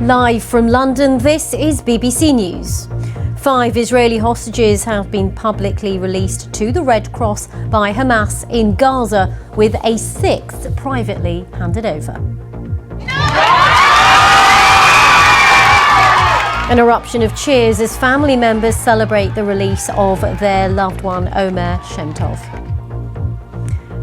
Live from London, this is BBC News. 5 Israeli hostages have been publicly released to the Red Cross by Hamas in Gaza, with a 6th privately handed over. An eruption of cheers as family members celebrate the release of their loved one, Omer Shemtov.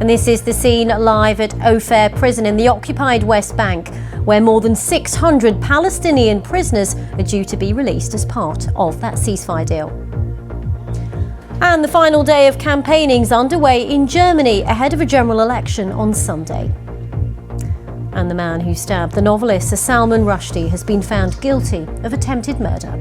And this is the scene live at Ofer prison in the occupied West Bank, where more than 600 Palestinian prisoners are due to be released as part of that ceasefire deal. And the final day of campaigning is underway in Germany ahead of a general election on Sunday. And the man who stabbed the novelist Salman Rushdie has been found guilty of attempted murder.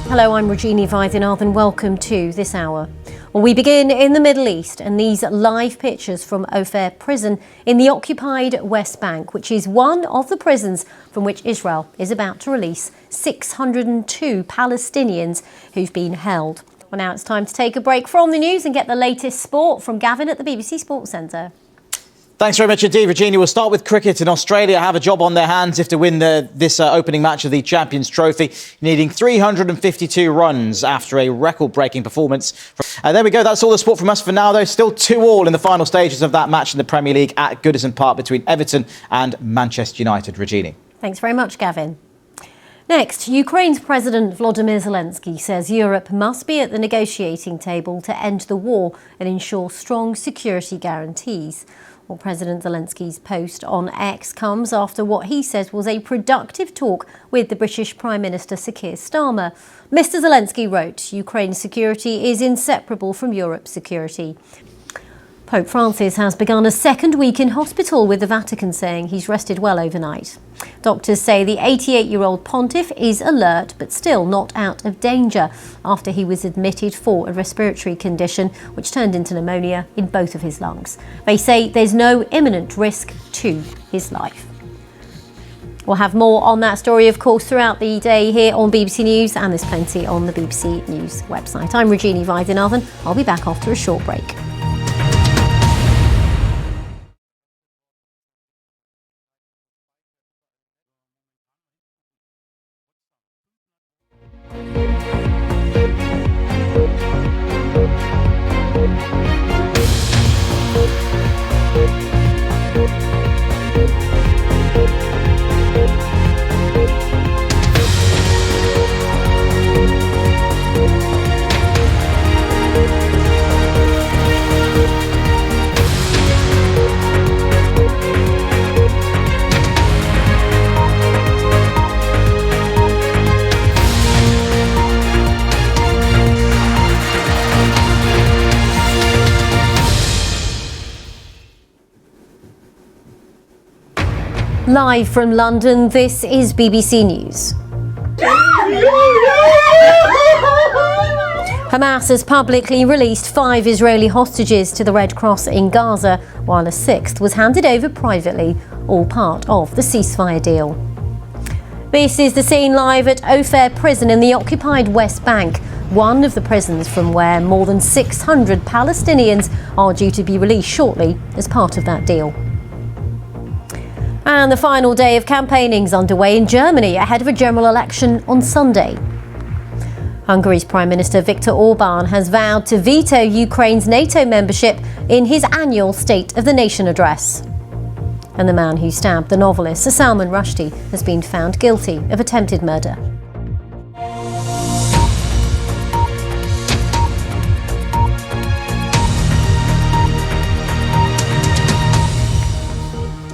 Hello, I'm Rajini Vaidyanathan. Welcome to This Hour. Well, we begin in the Middle East, and these live pictures from Ofer prison in the occupied West Bank, which is one of the prisons from which Israel is about to release 602 Palestinians who've been held. Well, now it's time to take a break from the news and get the latest sport from Gavin at the BBC Sports Centre. Thanks very much indeed, Regina. We'll start with cricket. In Australia have a job on their hands if to win this opening match of the Champions Trophy, needing 352 runs after a record-breaking performance. There we go. That's all the sport from us for now, though. Still 2-2 in the final stages of that match in the Premier League at Goodison Park between Everton and Manchester United. Regina. Thanks very much, Gavin. Next, Ukraine's President Volodymyr Zelensky says Europe must be at the negotiating table to end the war and ensure strong security guarantees. Well, President Zelensky's post on X comes after what he says was a productive talk with the British Prime Minister Sir Keir Starmer. Mr. Zelensky wrote, "Ukraine's security is inseparable from Europe's security." Pope Francis has begun a second week in hospital, with the Vatican saying he's rested well overnight. Doctors say the 88-year-old pontiff is alert but still not out of danger after he was admitted for a respiratory condition which turned into pneumonia in both of his lungs. They say there's no imminent risk to his life. We'll have more on that story, of course, throughout the day here on BBC News, and there's plenty on the BBC News website. I'm Rajini Vaidyanathan. I'll be back after a short break. Live from London, this is BBC News. Hamas has publicly released 5 Israeli hostages to the Red Cross in Gaza, while a 6th was handed over privately, all part of the ceasefire deal. This is the scene live at Ofer prison in the occupied West Bank, one of the prisons from where more than 600 Palestinians are due to be released shortly as part of that deal. And the final day of campaigning is underway in Germany ahead of a general election on Sunday. Hungary's Prime Minister Viktor Orban has vowed to veto Ukraine's NATO membership in his annual State of the Nation address. And the man who stabbed the novelist Salman Rushdie has been found guilty of attempted murder.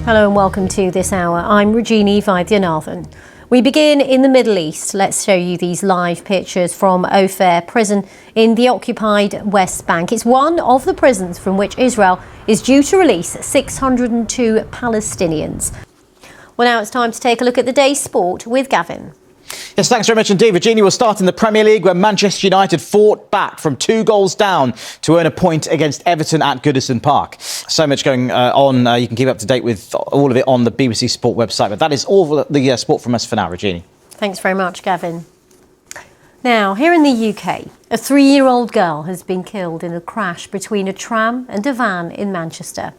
Hello and welcome to this hour. I'm Rajini Vaidyanathan. We begin in the Middle East. Let's show you these live pictures from Ofer prison in the occupied West Bank. It's one of the prisons from which Israel is due to release 602 Palestinians. Well, now it's time to take a look at the day's sport with Gavin. Yes, thanks very much indeed. Virginia will start in the Premier League, where Manchester United fought back from 2 goals down to earn a point against Everton at Goodison Park. So much going on. You can keep up to date with all of it on the BBC Sport website. But that is all the sport from us for now, Rajini. Thanks very much, Gavin. Now, here in the UK, a 3-year-old girl has been killed in a crash between a tram and a van in Manchester.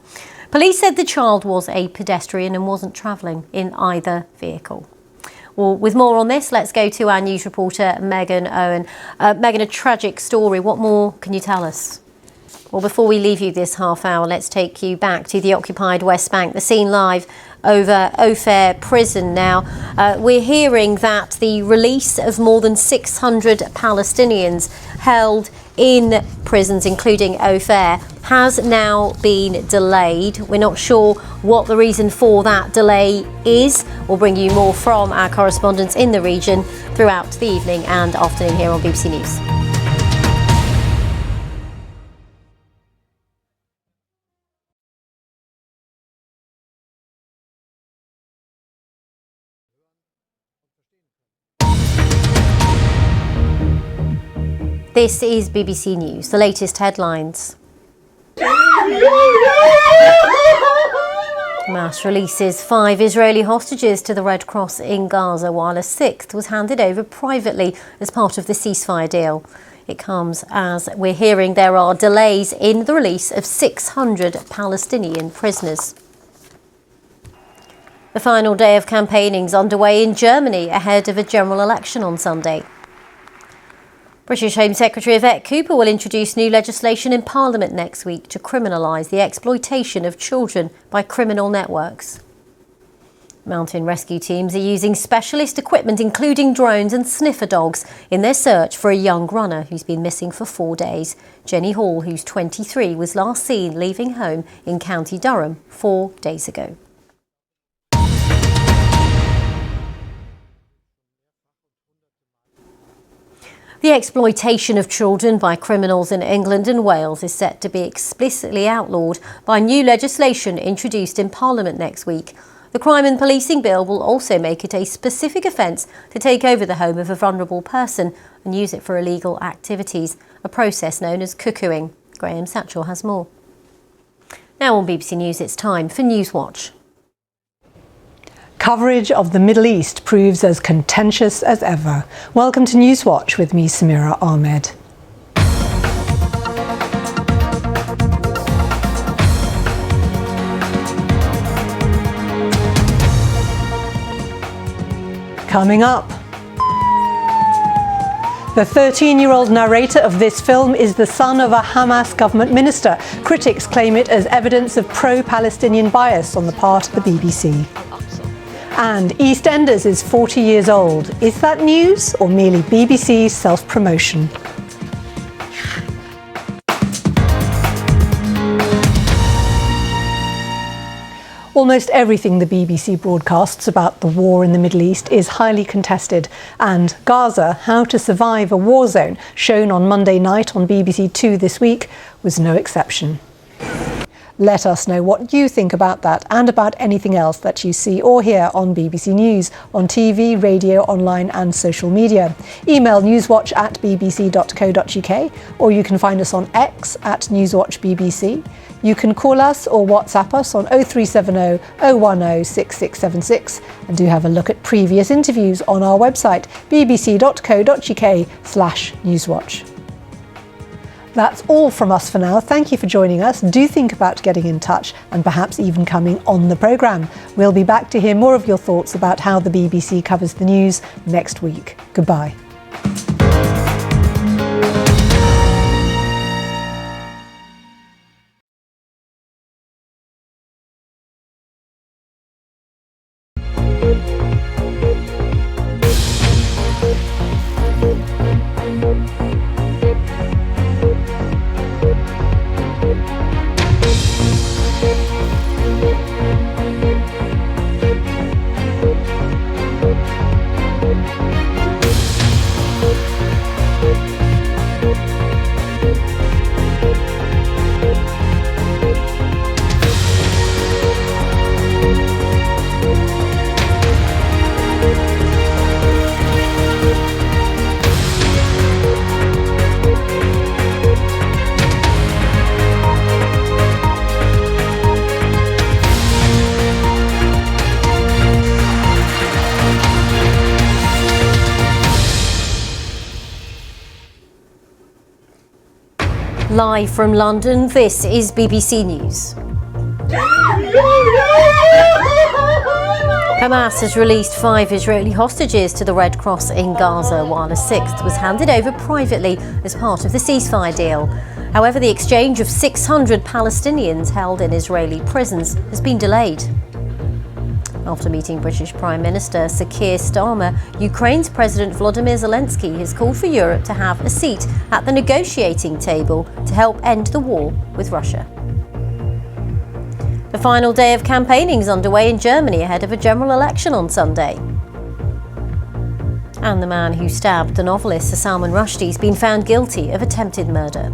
Police said the child was a pedestrian and wasn't travelling in either vehicle. Well, with more on this, let's go to our news reporter, Megan Owen. Megan, a tragic story. What more can you tell us? Well, before we leave you this half hour, let's take you back to the occupied West Bank. The scene live over Ofer prison now. We're hearing that the release of more than 600 Palestinians held in prisons, including Ofer, has now been delayed. We're not sure what the reason for that delay is. We'll bring you more from our correspondents in the region throughout the evening and afternoon here on BBC News. This is BBC News, the latest headlines. Hamas releases 5 Israeli hostages to the Red Cross in Gaza, while a 6th was handed over privately as part of the ceasefire deal. It comes as we're hearing there are delays in the release of 600 Palestinian prisoners. The final day of campaigning's underway in Germany ahead of a general election on Sunday. British Home Secretary Yvette Cooper will introduce new legislation in Parliament next week to criminalise the exploitation of children by criminal networks. Mountain rescue teams are using specialist equipment, including drones and sniffer dogs, in their search for a young runner who's been missing for 4 days. Jenny Hall, who's 23, was last seen leaving home in County Durham 4 days ago. The exploitation of children by criminals in England and Wales is set to be explicitly outlawed by new legislation introduced in Parliament next week. The Crime and Policing Bill will also make it a specific offence to take over the home of a vulnerable person and use it for illegal activities, a process known as cuckooing. Graham Satchell has more. Now on BBC News, it's time for Newswatch. Coverage of the Middle East proves as contentious as ever. Welcome to Newswatch with me, Samira Ahmed. Coming up, the 13-year-old narrator of this film is the son of a Hamas government minister. Critics claim it as evidence of pro-Palestinian bias on the part of the BBC. And EastEnders is 40 years old. Is that news or merely BBC's self-promotion? Almost everything the BBC broadcasts about the war in the Middle East is highly contested, and Gaza, How to Survive a War Zone, shown on Monday night on BBC Two this week, was no exception. Let us know what you think about that and about anything else that you see or hear on BBC News, on TV, radio, online and social media. Email newswatch@bbc.co.uk, or you can find us on X @NewswatchBBC. You can call us or WhatsApp us on 0370 010 6676, and do have a look at previous interviews on our website bbc.co.uk/newswatch. That's all from us for now. Thank you for joining us. Do think about getting in touch and perhaps even coming on the programme. We'll be back to hear more of your thoughts about how the BBC covers the news next week. Goodbye. Live from London, this is BBC News. Hamas has released 5 Israeli hostages to the Red Cross in Gaza, while a 6th was handed over privately as part of the ceasefire deal. However, the exchange of 600 Palestinians held in Israeli prisons has been delayed. After meeting British Prime Minister Sir Keir Starmer, Ukraine's President Volodymyr Zelensky has called for Europe to have a seat at the negotiating table to help end the war with Russia. The final day of campaigning is underway in Germany ahead of a general election on Sunday. And the man who stabbed the novelist Sir Salman Rushdie has been found guilty of attempted murder.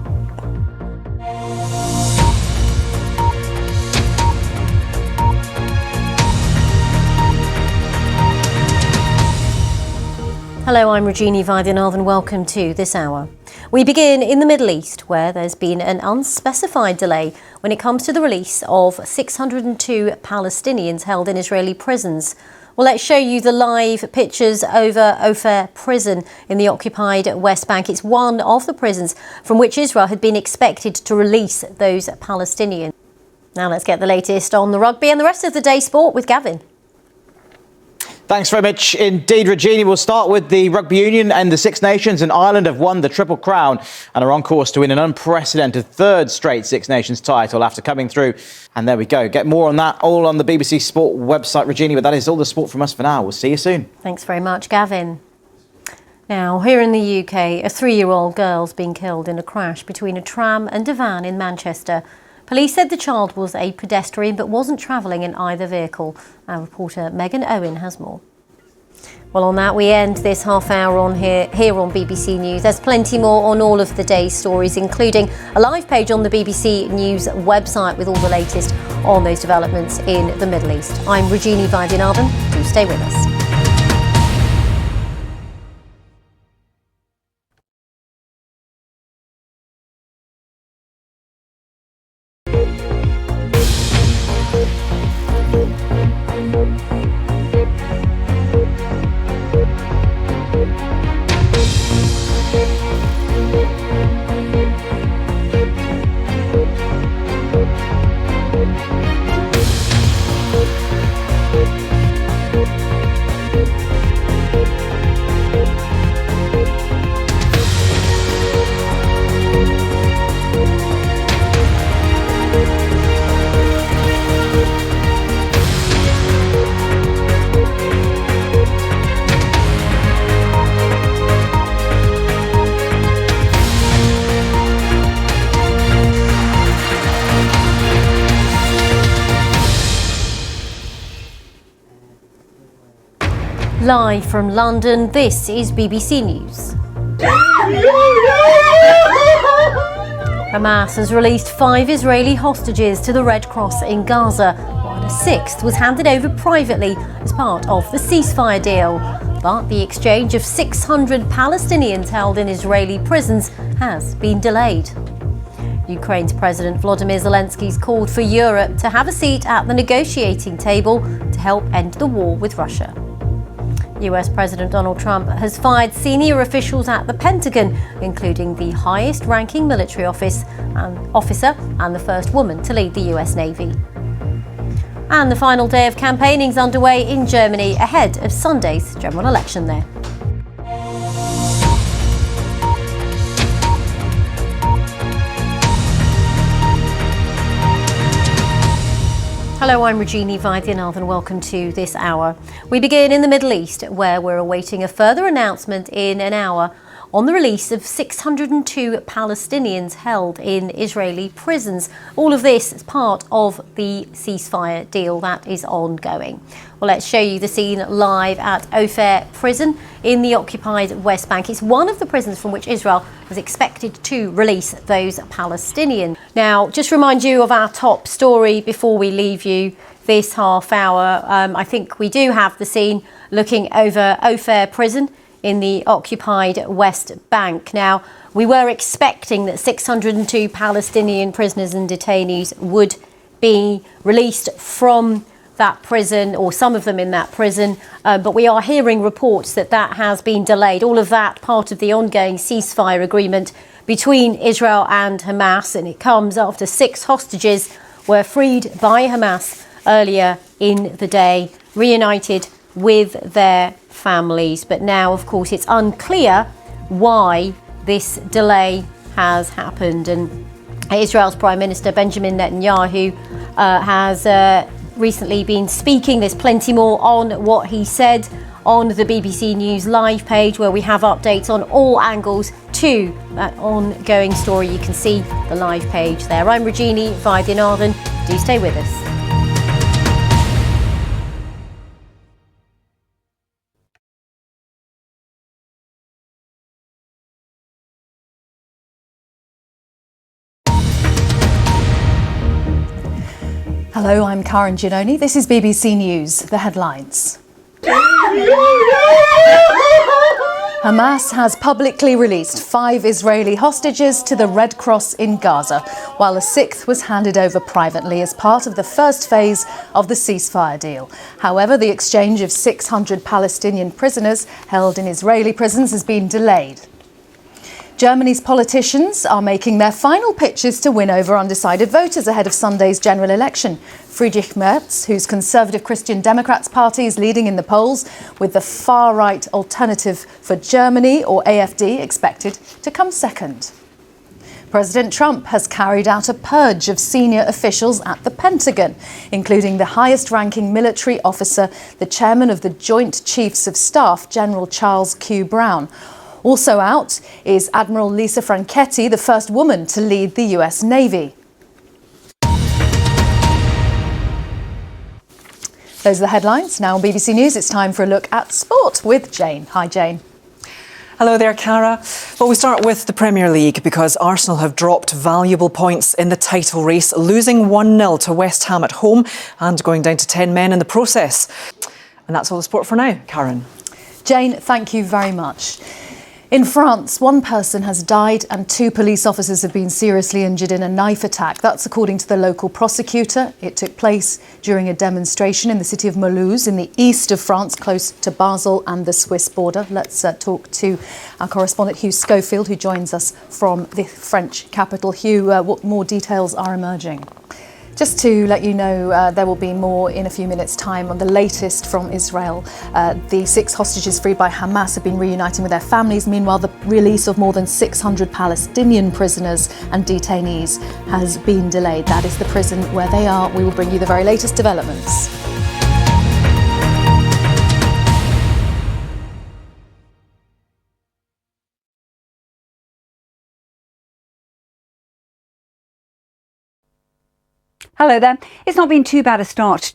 Hello, I'm Rajini Vaidyanathan. Welcome to This Hour. We begin in the Middle East, where there's been an unspecified delay when it comes to the release of 602 Palestinians held in Israeli prisons. Well, let's show you the live pictures over Ofer prison in the occupied West Bank. It's one of the prisons from which Israel had been expected to release those Palestinians. Now let's get the latest on the rugby and the rest of the day sport with Gavin. Thanks very much indeed, Rajini. We'll start with the Rugby Union and the Six Nations, and Ireland have won the Triple Crown and are on course to win an unprecedented 3rd straight Six Nations title after coming through. And there we go. Get more on that all on the BBC Sport website, Rajini. But that is all the sport from us for now. We'll see you soon. Thanks very much, Gavin. Now, here in the UK, a 3-year-old girl's been killed in a crash between a tram and a van in Manchester. Police said the child was a pedestrian but wasn't travelling in either vehicle. Our reporter Megan Owen has more. Well, on that, we end this half hour on here on BBC News. There's plenty more on all of the day's stories, including a live page on the BBC News website with all the latest on those developments in the Middle East. I'm Rajini Vaidyanathan. Do stay with us. Live from London, this is BBC News. Hamas has released 5 Israeli hostages to the Red Cross in Gaza, while a 6th was handed over privately as part of the ceasefire deal. But the exchange of 600 Palestinians held in Israeli prisons has been delayed. Ukraine's President Volodymyr Zelensky's called for Europe to have a seat at the negotiating table to help end the war with Russia. US President Donald Trump has fired senior officials at the Pentagon, including the highest-ranking military officer and the first woman to lead the US Navy. And the final day of campaigning is underway in Germany ahead of Sunday's general election there. Hello, I'm Rajini Vaidyanathan. Welcome to This Hour. We begin in the Middle East, where we're awaiting a further announcement in an hour on the release of 602 Palestinians held in Israeli prisons. All of this is part of the ceasefire deal that is ongoing. Well, let's show you the scene live at Ofer prison in the occupied West Bank. It's one of the prisons from which Israel was expected to release those Palestinians. Now, just remind you of our top story before we leave you this half hour. I think we do have the scene looking over Ofer prison in the occupied West Bank. Now, we were expecting that 602 Palestinian prisoners and detainees would be released from that prison, or some of them in that prison, but we are hearing reports that that has been delayed. All of that part of the ongoing ceasefire agreement between Israel and Hamas, and it comes after 6 hostages were freed by Hamas earlier in the day, reunited with their families. But now, of course, it's unclear why this delay has happened. And Israel's Prime Minister Benjamin Netanyahu has recently been speaking. There's plenty more on what he said on the BBC News live page, where we have updates on all angles to that ongoing story. You can see the live page there. I'm Rajini Vaidyanathan. Do stay with us. Hello, I'm Karin Giannone. This is BBC News, the headlines. Hamas has publicly released 5 Israeli hostages to the Red Cross in Gaza, while a 6th was handed over privately as part of the first phase of the ceasefire deal. However, the exchange of 600 Palestinian prisoners held in Israeli prisons has been delayed. Germany's politicians are making their final pitches to win over undecided voters ahead of Sunday's general election. Friedrich Merz, whose Conservative Christian Democrats party is leading in the polls, with the far-right Alternative for Germany, or AfD, expected to come second. President Trump has carried out a purge of senior officials at the Pentagon, including the highest-ranking military officer, the chairman of the Joint Chiefs of Staff, General Charles Q. Brown. Also out is Admiral Lisa Franchetti, the first woman to lead the US Navy. Those are the headlines. Now on BBC News, it's time for a look at sport with Jane. Hi, Jane. Hello there, Cara. Well, we start with the Premier League because Arsenal have dropped valuable points in the title race, losing 1-0 to West Ham at home and going down to 10 men in the process. And that's all the sport for now, Karen. Jane, thank you very much. In France, 1 person has died and 2 police officers have been seriously injured in a knife attack. That's according to the local prosecutor. It took place during a demonstration in the city of Mulhouse in the east of France, close to Basel and the Swiss border. Let's talk to our correspondent Hugh Schofield, who joins us from the French capital. Hugh, what more details are emerging? Just to let you know, there will be more in a few minutes' time on the latest from Israel. The 6 hostages freed by Hamas have been reuniting with their families. Meanwhile, the release of more than 600 Palestinian prisoners and detainees has been delayed. That is the prison where they are. We will bring you the very latest developments. Hello there. It's not been too bad a start to